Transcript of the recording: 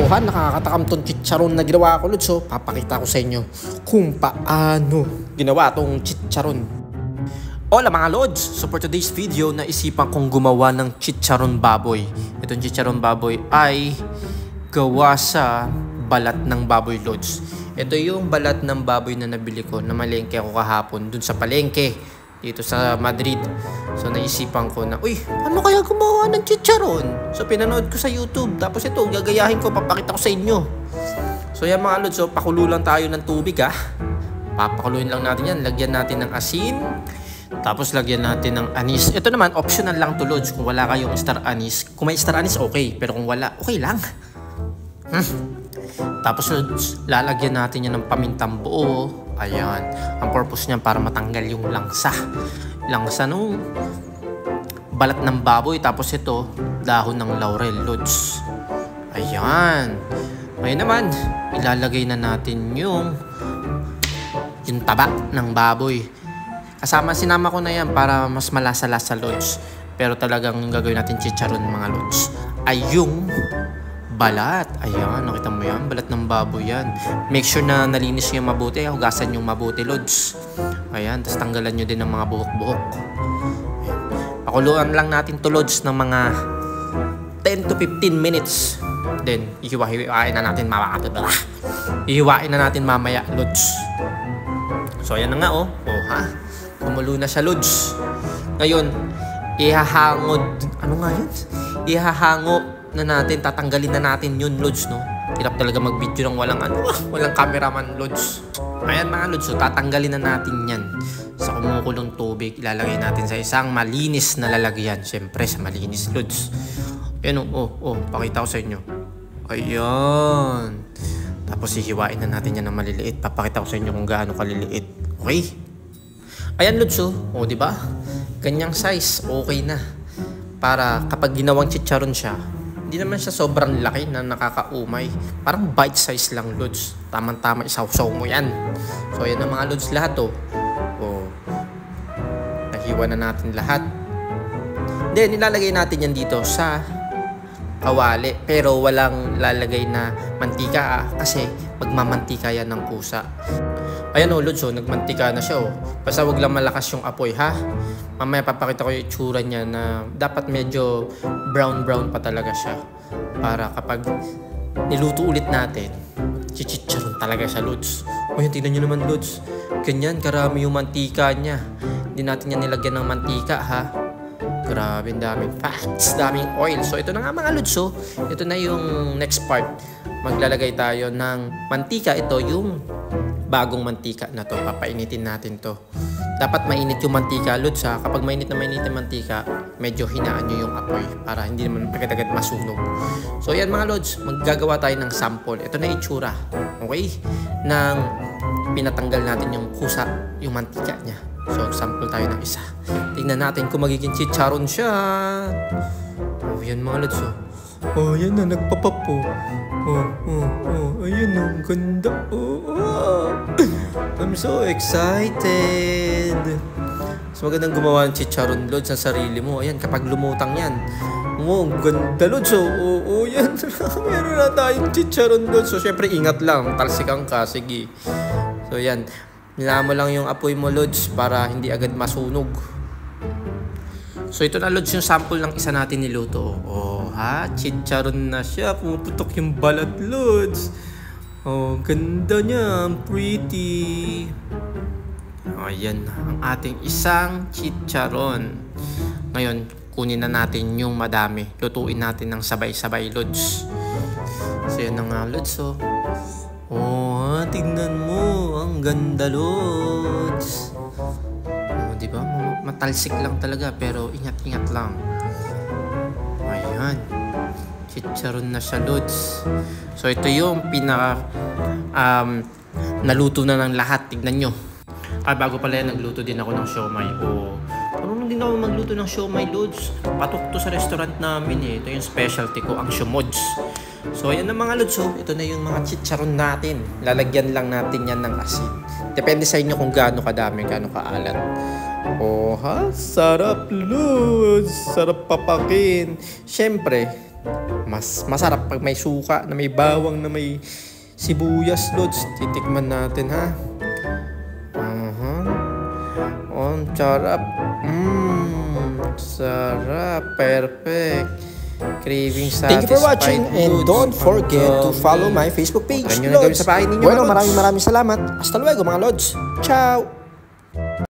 ha, nakakatakam tong chicharon na ginawa ko, Lods. So, papakita ko sa inyo kung paano ginawa tong chicharon. Hola mga Lods! So for today's video, naisipan kong gumawa ng chicharon baboy. Itong chicharon baboy ay gawa sa balat ng baboy, Lods. Ito yung balat ng baboy na nabili ko, na malengke ako kahapon dun sa palengke dito sa Madrid. So naisipan ko na, uy, ano kaya gumawa ng chicharon? So pinanood ko sa YouTube, tapos ito, gagayahin ko, papakita ko sa inyo. So yan mga Lods, so pakulo lang tayo ng tubig ha. Papakuluin lang natin yan, lagyan natin ng asin, tapos lagyan natin ng anis. Ito naman, optional lang to, Lods, kung wala kayong star anise. Kung may star anise, okay, pero kung wala, okay lang. Tapos Lods, lalagyan natin yan ng pamintang buo. Ayan, ang purpose niyan para matanggal yung langsa nung balat ng baboy. Tapos ito, dahon ng laurel, Lods. Ayan. Ngayon naman, ilalagay na natin yung taba ng baboy. Sinama ko na yan para mas malasa-lasa, Lods. Pero talagang gagawin natin chicharon mga Lods ay yung balat. Ayan, nakita mo yan? Balat ng baboy yan. Make sure na nalinis nyo yung mabuti. Hugasan yung mabuti, Lods. Ayan, tapos tanggalan nyo din ng mga buhok-buhok. Pakuluan lang natin to, Lods, ng mga 10 to 15 minutes. Then, ihiwain na natin Ihiwain na natin mamaya, Lods. So, ayan na nga, oh. Oh, ha? Kumulo na siya, Lods. Ngayon, ihahangod. Ano nga yun? Ihahango na natin, tatanggalin na natin yun, Lods, no? Hirap talaga mag-video ng walang cameraman, Lods. Ayan mga Lods, so tatanggalin na natin yan sa kumukulong tubig. Ilalagay natin sa isang malinis na lalagyan. Siyempre, sa malinis, Lods. Ayan, pakita ko sa inyo. Ayan. Tapos hihiwain na natin yan ng maliliit. Papakita ko sa inyo kung gaano kaliliit. Okay? Ayan, Lods, oh, diba? Ganyang size, okay na. Para kapag ginawang chicharon siya, hindi naman siya sobrang laki na nakakaumay. Parang bite size lang, Lods. Tamang-tama, isaw-saw mo yan. So, ayan na mga Lods lahat, oh. Oh. Nahiwa na natin lahat. Then, nilalagay natin yan dito sa kawali. Pero walang lalagay na mantika, kasi magmamantika yan ng kusa. Ayan, oh, Lods, oh, nagmantika na siya, oh. Basta wag lang malakas yung apoy, ha? Mamaya papakita ko yung itsura niya na dapat medyo brown-brown pa talaga siya. Para kapag niluto ulit natin, chichicharon talaga siya, Lods. O yun, tingnan nyo naman, Lods. Ganyan, karami yung mantika niya. Hindi natin yan nilagyan ng mantika, ha? Grabe, daming fats, daming oil. So, ito na nga mga Lods, oh. Ito na yung next part. Maglalagay tayo ng mantika. Ito yung bagong mantika na to. Papainitin natin to. Dapat mainit yung mantika, Lods, ha. Kapag mainit na mainit yung mantika, medyo hinaan nyo yung apoy para hindi naman agad-agad masunog. So, yan mga Lods, maggagawa tayo ng sample. Ito na itsura, okay? Nang pinatanggal natin yung kusa, yung mantika niya. So, sample tayo ng isa. Tingnan natin kung magiging chicharon siya. Oh, yan mga Lods, oh. Oh, yan na, nagpapap po. Ayun, ang ganda. I'm so excited. So, magandang gumawa ng chicharon, Lods, sa sarili mo. Ayan, kapag lumutang yan. Ang ganda, Lods. Yan. Meron na tayong chicharon, Lods. So, syempre, ingat lang. Talsikan ka, sige. So, yan. Nilaan mo lang yung apoy mo, Lods, para hindi agad masunog. So, ito na, Lods, yung sample ng isa natin niluto. Chicharon na siya. Pumuputok yung balat, Lods. Oh, ganda niya. Pretty. Ayan na ang ating isang chicharon. Ngayon, kunin na natin yung madami. Lutuin natin ng sabay-sabay, Lods. So, yan na nga, Lods, oh. Tignan mo. Ang ganda, Lods. Diba? Matalsik lang talaga, pero ingat-ingat lang. Ayan. Chicharon na siya, Lods. So, ito yung pinaka naluto na ng lahat. Tignan nyo. Bago pala yan, nagluto din ako ng siomay. Marunong din ako magluto ng siomay, Lods. Patok to sa restaurant namin, eh. Ito yung specialty ko, ang siomods. So, ayan na mga Lods. Ito na yung mga chicharon natin. Lalagyan lang natin yan ng asin. Depende sa inyo kung gaano kadami, gaano kaalat. Sarap, Lods. Sarap papakin. Siyempre, Mas masarap pag may suka, na may bawang, na may sibuyas, Lods. Titikman natin, ha? Oh, sarap. Sarap. Perfect. Craving satisfied. Thank you for watching and don't forget to follow my Facebook page, Huwag nyo na gawin sa bahay ninyo, Bueno, mga Lods. maraming salamat. Hasta luego mga Lods. Ciao!